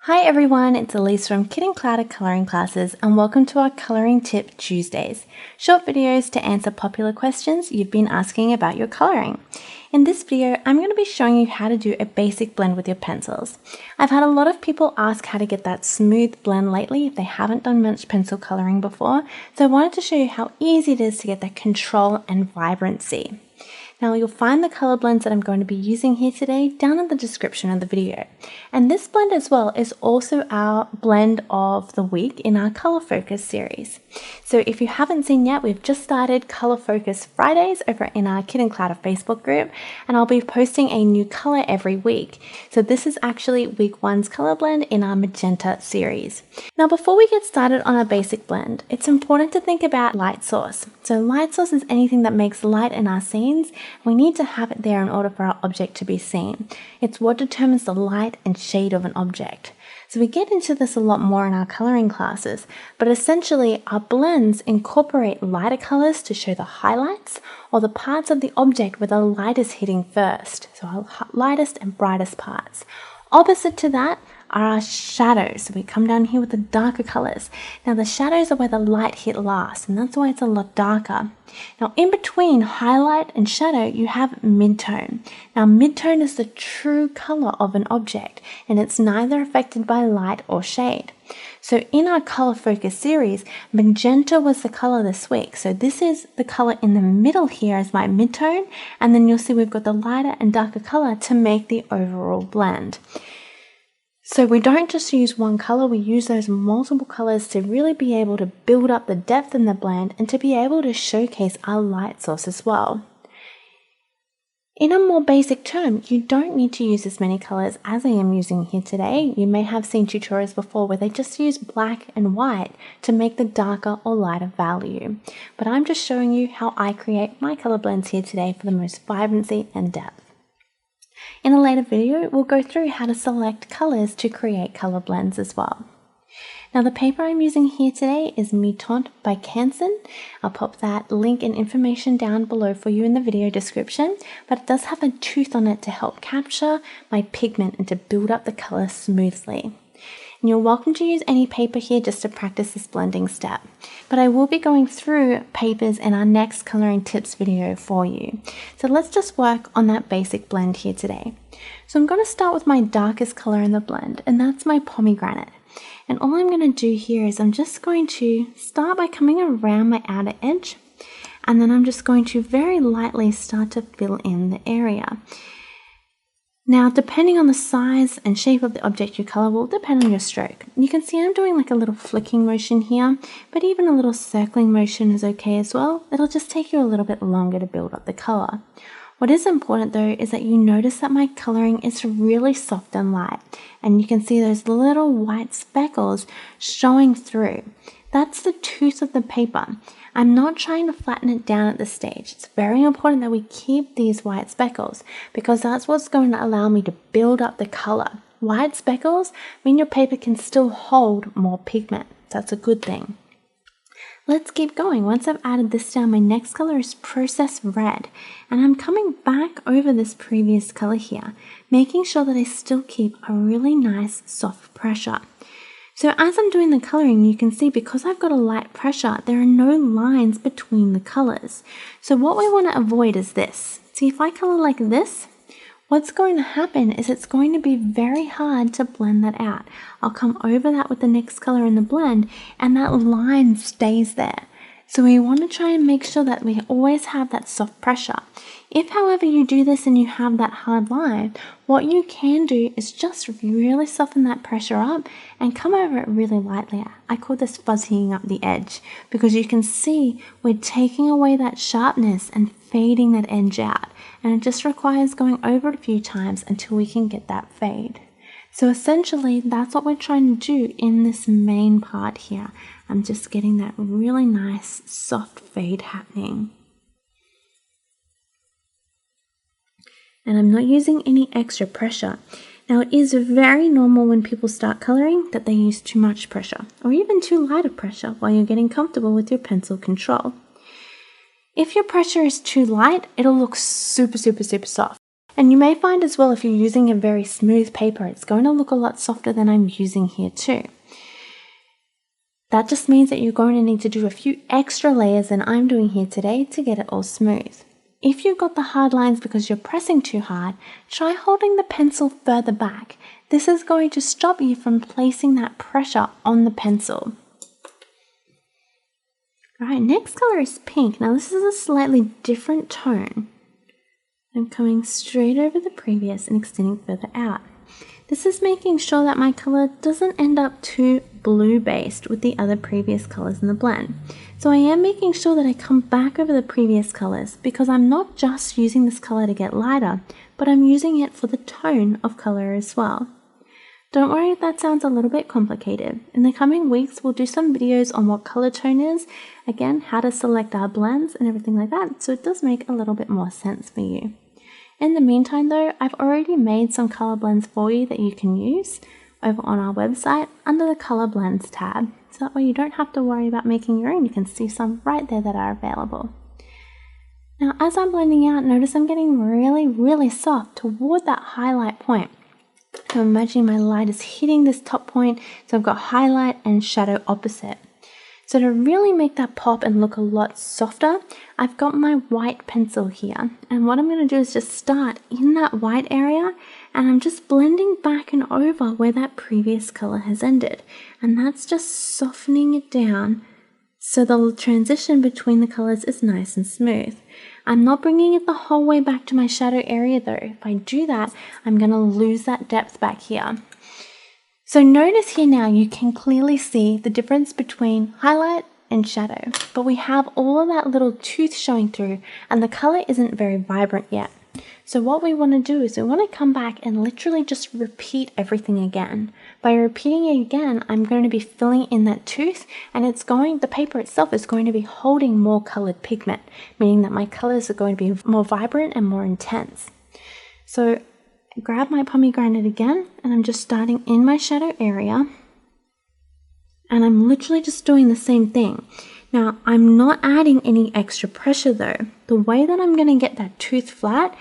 Hi everyone, it's Elise from Kit and Clouder Colouring Classes and welcome to our Colouring Tip Tuesdays, short videos to answer popular questions you've been asking about your colouring. In this video, I'm going to be showing you how to do a basic blend with your pencils. I've had a lot of people ask how to get that smooth blend lately if they haven't done much pencil colouring before, so I wanted to show you how easy it is to get that control and vibrancy. Now you'll find the colour blends that I'm going to be using here today down in the description of the video. And this blend as well is also our blend of the week in our Colour Focus series. So if you haven't seen yet, we've just started Colour Focus Fridays over in our Kit and Clouder Facebook group, and I'll be posting a new colour every week. So this is actually week 1's colour blend in our Magenta series. Now before we get started on our basic blend, it's important to think about light source. So light source is anything that makes light in our scenes. We need to have it there in order for our object to be seen. It's what determines the light and shade of an object. So we get into this a lot more in our colouring classes, but essentially our blends incorporate lighter colours to show the highlights or the parts of the object where the light is hitting first, so our lightest and brightest parts. Opposite to that are our shadows. So we come down here with the darker colours. Now the shadows are where the light hit last, and that's why it's a lot darker. Now in between highlight and shadow, you have midtone. Now midtone is the true colour of an object, and it's neither affected by light or shade. So in our Colour Focus series, magenta was the colour this week. So this is the colour in the middle here as my midtone, and then you'll see we've got the lighter and darker colour to make the overall blend. So we don't just use one colour, we use those multiple colours to really be able to build up the depth in the blend and to be able to showcase our light source as well. In a more basic term, you don't need to use as many colours as I am using here today. You may have seen tutorials before where they just use black and white to make the darker or lighter value. But I'm just showing you how I create my colour blends here today for the most vibrancy and depth. In a later video, we'll go through how to select colours to create colour blends as well. Now the paper I'm using here today is Teintes by Canson. I'll pop that link and information down below for you in the video description, but it does have a tooth on it to help capture my pigment and to build up the colour smoothly. And you're welcome to use any paper here just to practice this blending step. But I will be going through papers in our next colouring tips video for you. So let's just work on that basic blend here today. So I'm going to start with my darkest colour in the blend, and that's my Pomegranate. And all I'm going to do here is I'm just going to start by coming around my outer edge, and then I'm just going to very lightly start to fill in the area. Now, depending on the size and shape of the object you colour will depend on your stroke. You can see I'm doing like a little flicking motion here, but even a little circling motion is okay as well. It'll just take you a little bit longer to build up the colour. What is important though is that you notice that my colouring is really soft and light, and you can see those little white speckles showing through. That's the tooth of the paper. I'm not trying to flatten it down at this stage. It's very important that we keep these white speckles because that's what's going to allow me to build up the colour. White speckles mean your paper can still hold more pigment. That's a good thing. Let's keep going. Once I've added this down, my next colour is Process Red, and I'm coming back over this previous colour here, making sure that I still keep a really nice soft pressure. So as I'm doing the colouring, you can see because I've got a light pressure, there are no lines between the colours. So what we want to avoid is this. See, if I colour like this, what's going to happen is it's going to be very hard to blend that out. I'll come over that with the next colour in the blend, and that line stays there. So we want to try and make sure that we always have that soft pressure. If, however, you do this and you have that hard line, what you can do is just really soften that pressure up and come over it really lightly. I call this fuzzying up the edge because you can see we're taking away that sharpness and fading that edge out. And it just requires going over it a few times until we can get that fade. So essentially, that's what we're trying to do in this main part here. I'm just getting that really nice soft fade happening. And I'm not using any extra pressure. Now it is very normal when people start colouring that they use too much pressure or even too light of pressure while you're getting comfortable with your pencil control. If your pressure is too light, it'll look super soft. And you may find as well, if you're using a very smooth paper, it's going to look a lot softer than I'm using here too. That just means that you're going to need to do a few extra layers than I'm doing here today to get it all smooth. If you've got the hard lines because you're pressing too hard, try holding the pencil further back. This is going to stop you from placing that pressure on the pencil. Alright, next color is pink. Now this is a slightly different tone. I'm coming straight over the previous and extending further out. This is making sure that my color doesn't end up too blue based with the other previous colors in the blend. So I am making sure that I come back over the previous colors because I'm not just using this color to get lighter, but I'm using it for the tone of color as well. Don't worry if that sounds a little bit complicated. In the coming weeks, we'll do some videos on what color tone is, again, how to select our blends and everything like that, so it does make a little bit more sense for you. In the meantime though, I've already made some color blends for you that you can use over on our website under the color blends tab. So that way you don't have to worry about making your own, you can see some right there that are available. Now as I'm blending out, notice I'm getting really soft toward that highlight point. So imagine my light is hitting this top point, so I've got highlight and shadow opposite. So to really make that pop and look a lot softer, I've got my white pencil here. And what I'm going to do is just start in that white area, and I'm just blending back and over where that previous color has ended. And that's just softening it down so the transition between the colors is nice and smooth. I'm not bringing it the whole way back to my shadow area though. If I do that, I'm going to lose that depth back here. So notice here now you can clearly see the difference between highlight and shadow, but we have all of that little tooth showing through and the color isn't very vibrant yet. So what we want to do is we want to come back and literally just repeat everything again. By repeating it again, I'm going to be filling in that tooth, and the paper itself is going to be holding more colored pigment, meaning that my colors are going to be more vibrant and more intense. So I grab my pomegranate again, and I'm just starting in my shadow area, and I'm literally just doing the same thing. Now, I'm not adding any extra pressure though. The way that I'm going to get that tooth flat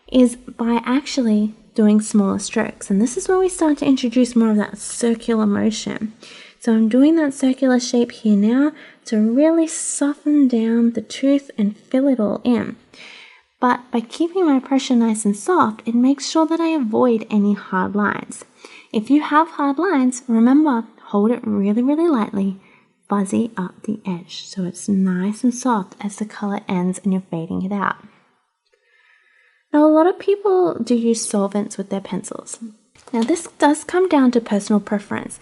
is by actually doing smaller strokes. And this is where we start to introduce more of that circular motion. So I'm doing that circular shape here now to really soften down the tooth and fill it all in. But by keeping my pressure nice and soft, it makes sure that I avoid any hard lines. If you have hard lines, remember, hold it really lightly. Fuzzy up the edge so it's nice and soft as the color ends and you're fading it out. Now a lot of people do use solvents with their pencils. Now this does come down to personal preference.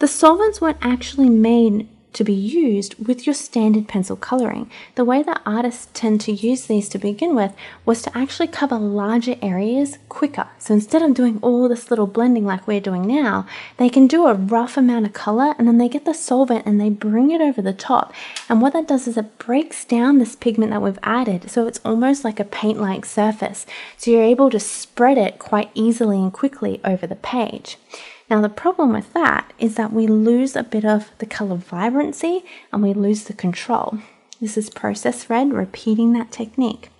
The solvents weren't actually made to be used with your standard pencil coloring. The way that artists tend to use these to begin with was to actually cover larger areas quicker. So instead of doing all this little blending like we're doing now, they can do a rough amount of color and then they get the solvent and they bring it over the top. And what that does is it breaks down this pigment that we've added, so it's almost like a paint-like surface. So you're able to spread it quite easily and quickly over the page. Now the problem with that is that we lose a bit of the color vibrancy and we lose the control. This is process red, repeating that technique.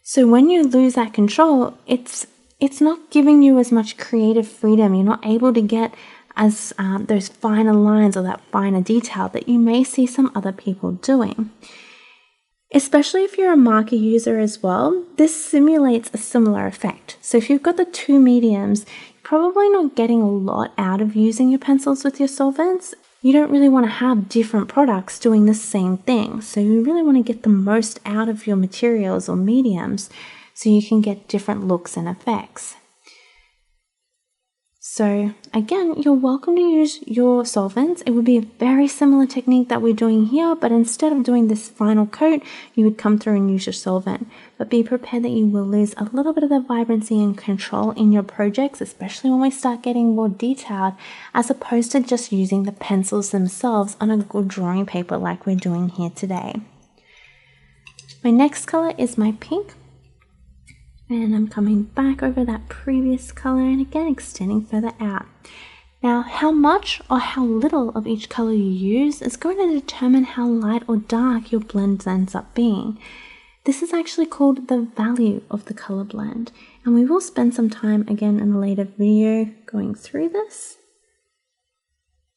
So when you lose that control, it's not giving you as much creative freedom. You're not able to get as those finer lines or that finer detail that you may see some other people doing. Especially if you're a marker user as well, this simulates a similar effect. So if you've got the two mediums, probably not getting a lot out of using your pencils with your solvents. You don't really want to have different products doing the same thing. So you really want to get the most out of your materials or mediums so you can get different looks and effects. So again, you're welcome to use your solvents. It would be a very similar technique that we're doing here, but instead of doing this final coat, you would come through and use your solvent. But be prepared that you will lose a little bit of the vibrancy and control in your projects, especially when we start getting more detailed, as opposed to just using the pencils themselves on a good drawing paper like we're doing here today. My next color is my pink. And I'm coming back over that previous color and again extending further out. Now, how much or how little of each color you use is going to determine how light or dark your blend ends up being. This is actually called the value of the color blend, and we will spend some time again in a later video going through this.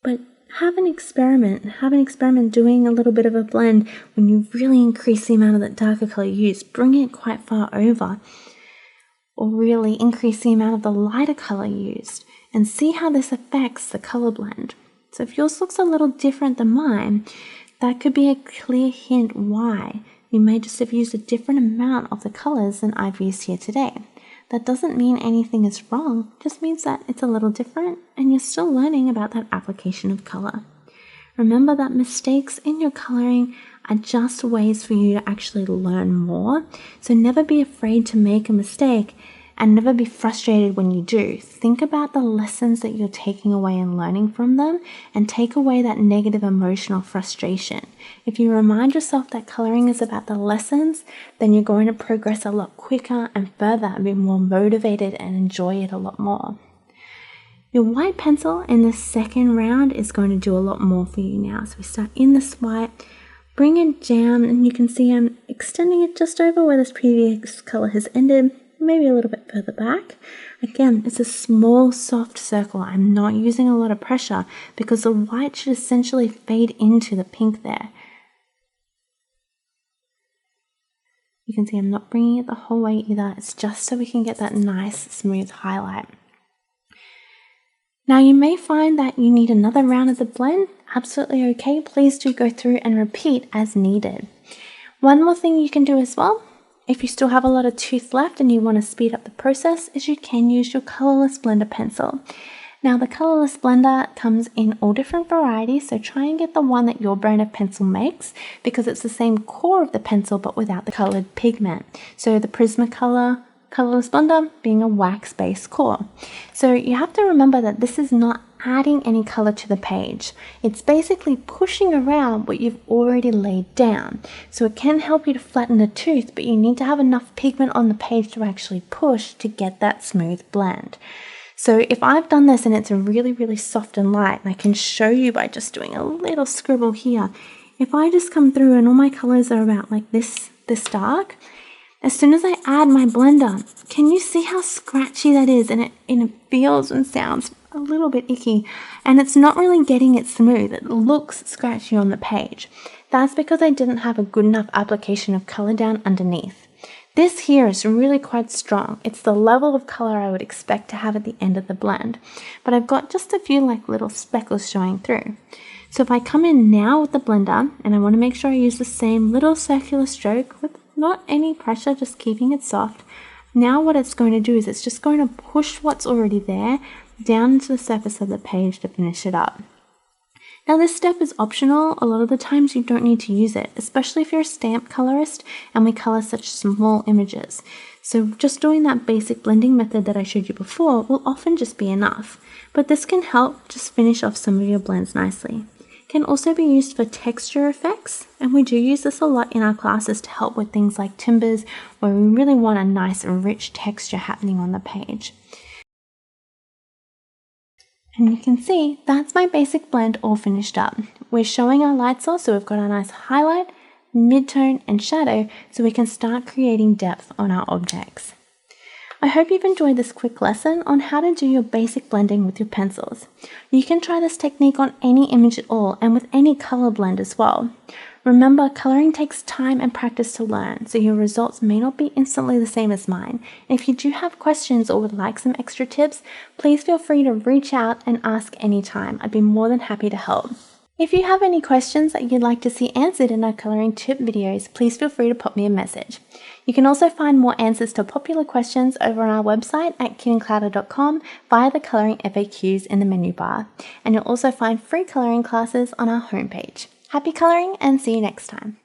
But have an experiment doing a little bit of a blend when you really increase the amount of that darker color you use, bring it quite far over, or really increase the amount of the lighter color used, and see how this affects the color blend. So if yours looks a little different than mine, that could be a clear hint why you may just have used a different amount of the colors than I've used here today. That doesn't mean anything is wrong, just means that it's a little different and you're still learning about that application of color. Remember that mistakes in your coloring are just ways for you to actually learn more, so never be afraid to make a mistake and never be frustrated when you do. Think about the lessons that you're taking away and learning from them, and take away that negative emotional frustration. If you remind yourself that coloring is about the lessons, then you're going to progress a lot quicker and further and be more motivated and enjoy it a lot more. Your white pencil in the second round is going to do a lot more for you now. So we start in this white, bring it down, and you can see I'm extending it just over where this previous color has ended, maybe a little bit further back. Again, it's a small soft circle. I'm not using a lot of pressure because the white should essentially fade into the pink there. You can see I'm not bringing it the whole way either. It's just so we can get that nice smooth highlight. Now you may find that you need another round of the blend. Absolutely okay. Please do go through and repeat as needed. One more thing you can do as well, if you still have a lot of tooth left and you want to speed up the process, is you can use your colorless blender pencil. Now the colorless blender comes in all different varieties, so try and get the one that your brand of pencil makes because it's the same core of the pencil but without the colored pigment. So the Prismacolor colorless blender being a wax-based core. So you have to remember that this is not adding any color to the page. It's basically pushing around what you've already laid down. So it can help you to flatten the tooth, but you need to have enough pigment on the page to actually push to get that smooth blend. So if I've done this and it's really, really soft and light, and I can show you by just doing a little scribble here, if I just come through and all my colors are about like this dark, as soon as I add my blender, can you see how scratchy that is? And it feels and sounds a little bit icky, and it's not really getting it smooth. It looks scratchy on the page. That's because I didn't have a good enough application of color down underneath. This here is really quite strong. It's the level of color I would expect to have at the end of the blend, but I've got just a few like little speckles showing through. So if I come in now with the blender, and I want to make sure I use the same little circular stroke with not any pressure, just keeping it soft. Now what it's going to do is it's just going to push what's already there down into the surface of the page to finish it up. Now this step is optional. A lot of the times you don't need to use it, especially if you're a stamp colorist and we color such small images. So just doing that basic blending method that I showed you before will often just be enough, but this can help just finish off some of your blends nicely. Can also be used for texture effects, and we do use this a lot in our classes to help with things like timbers, where we really want a nice rich texture happening on the page. And you can see that's my basic blend all finished up. We're showing our light source, so we've got a nice highlight, midtone and shadow, so we can start creating depth on our objects. I hope you've enjoyed this quick lesson on how to do your basic blending with your pencils. You can try this technique on any image at all and with any color blend as well. Remember, coloring takes time and practice to learn, so your results may not be instantly the same as mine. And if you do have questions or would like some extra tips, please feel free to reach out and ask anytime. I'd be more than happy to help. If you have any questions that you'd like to see answered in our coloring tip videos, please feel free to pop me a message. You can also find more answers to popular questions over on our website at kitandclouder.com via the coloring FAQs in the menu bar. And you'll also find free coloring classes on our homepage. Happy coloring and see you next time.